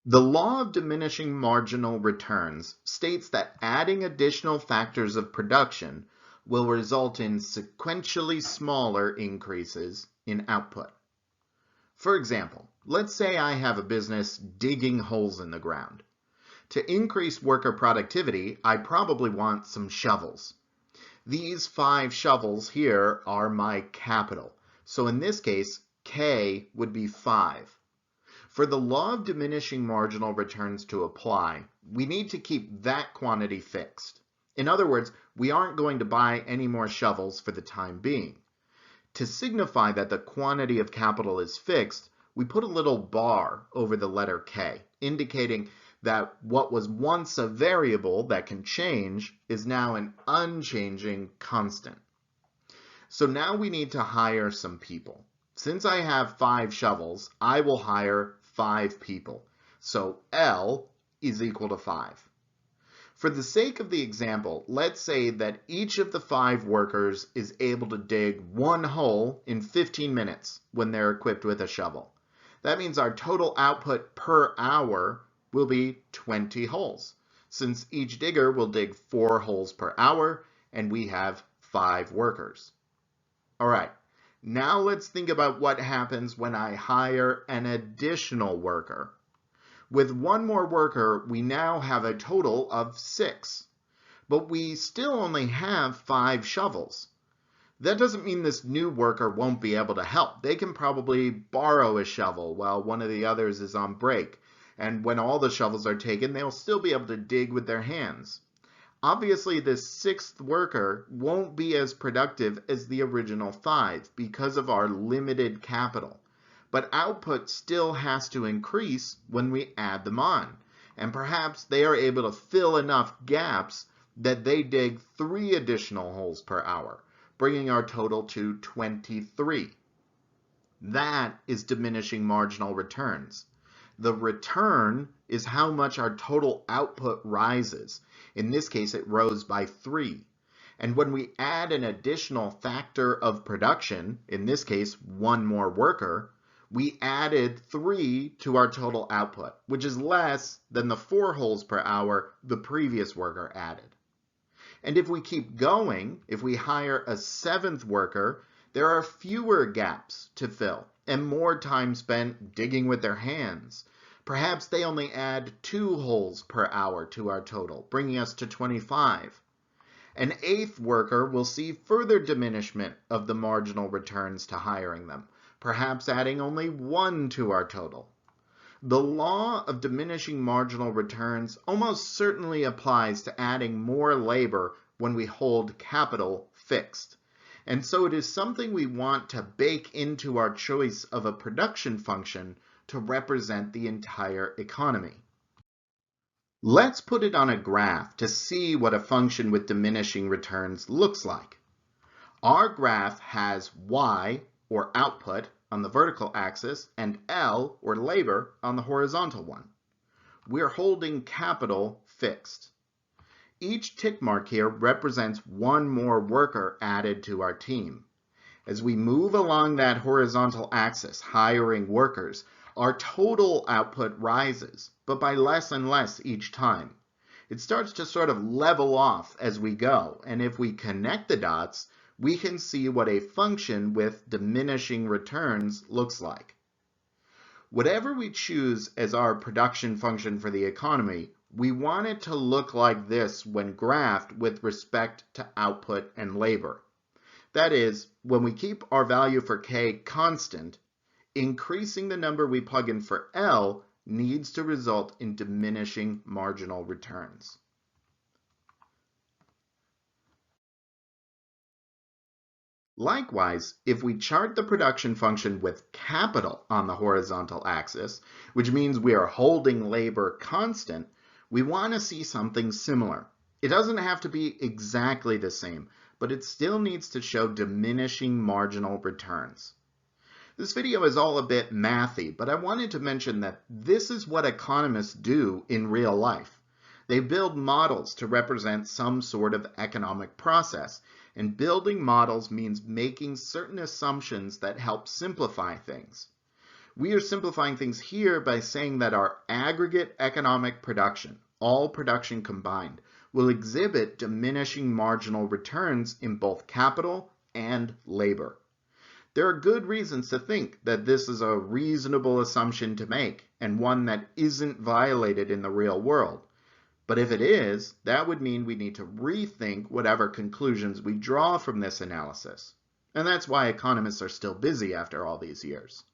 The law of diminishing marginal returns states that adding additional factors of production will result in sequentially smaller increases in output. For example, let's say I have a business digging holes in the ground. To increase worker productivity, I probably want some shovels. These 5 shovels here are my capital. So in this case, K would be 5. For the law of diminishing marginal returns to apply, we need to keep that quantity fixed. In other words, we aren't going to buy any more shovels for the time being. To signify that the quantity of capital is fixed, we put a little bar over the letter K, indicating that what was once a variable that can change is now an unchanging constant. So now we need to hire some people. Since I have 5 shovels, I will hire 5 people. So L is equal to 5. For the sake of the example, let's say that each of the 5 workers is able to dig 1 hole in 15 minutes when they're equipped with a shovel. That means our total output per hour will be 20 holes, since each digger will dig 4 holes per hour, and we have 5 workers. All right, now let's think about what happens when I hire an additional worker. With 1 more worker, we now have a total of 6, but we still only have 5 shovels. That doesn't mean this new worker won't be able to help. They can probably borrow a shovel while one of the others is on break. And when all the shovels are taken, they'll still be able to dig with their hands. Obviously, this 6th worker won't be as productive as the original 5 because of our limited capital. But output still has to increase when we add them on. And perhaps they are able to fill enough gaps that they dig 3 additional holes per hour, bringing our total to 23. That is diminishing marginal returns. The return is how much our total output rises. In this case, it rose by 3. And when we add an additional factor of production, in this case, 1 more worker, we added 3 to our total output, which is less than the 4 holes per hour the previous worker added. And if we keep going, if we hire a 7th worker, there are fewer gaps to fill and more time spent digging with their hands. Perhaps they only add 2 holes per hour to our total, bringing us to 25. An 8th worker will see further diminishment of the marginal returns to hiring them, perhaps adding only 1 to our total. The law of diminishing marginal returns almost certainly applies to adding more labor when we hold capital fixed. And so it is something we want to bake into our choice of a production function to represent the entire economy. Let's put it on a graph to see what a function with diminishing returns looks like. Our graph has Y, or output, on the vertical axis and L, or labor, on the horizontal one. We're holding capital fixed. Each tick mark here represents 1 more worker added to our team. As we move along that horizontal axis, hiring workers, our total output rises, but by less and less each time. It starts to sort of level off as we go, and if we connect the dots, we can see what a function with diminishing returns looks like. Whatever we choose as our production function for the economy, we want it to look like this when graphed with respect to output and labor. That is, when we keep our value for K constant, increasing the number we plug in for L needs to result in diminishing marginal returns. Likewise, if we chart the production function with capital on the horizontal axis, which means we are holding labor constant, we want to see something similar. It doesn't have to be exactly the same, but it still needs to show diminishing marginal returns. This video is all a bit mathy, but I wanted to mention that this is what economists do in real life. They build models to represent some sort of economic process, and building models means making certain assumptions that help simplify things. We are simplifying things here by saying that our aggregate economic production, all production combined, will exhibit diminishing marginal returns in both capital and labor. There are good reasons to think that this is a reasonable assumption to make and one that isn't violated in the real world. But if it is, that would mean we need to rethink whatever conclusions we draw from this analysis. And that's why economists are still busy after all these years.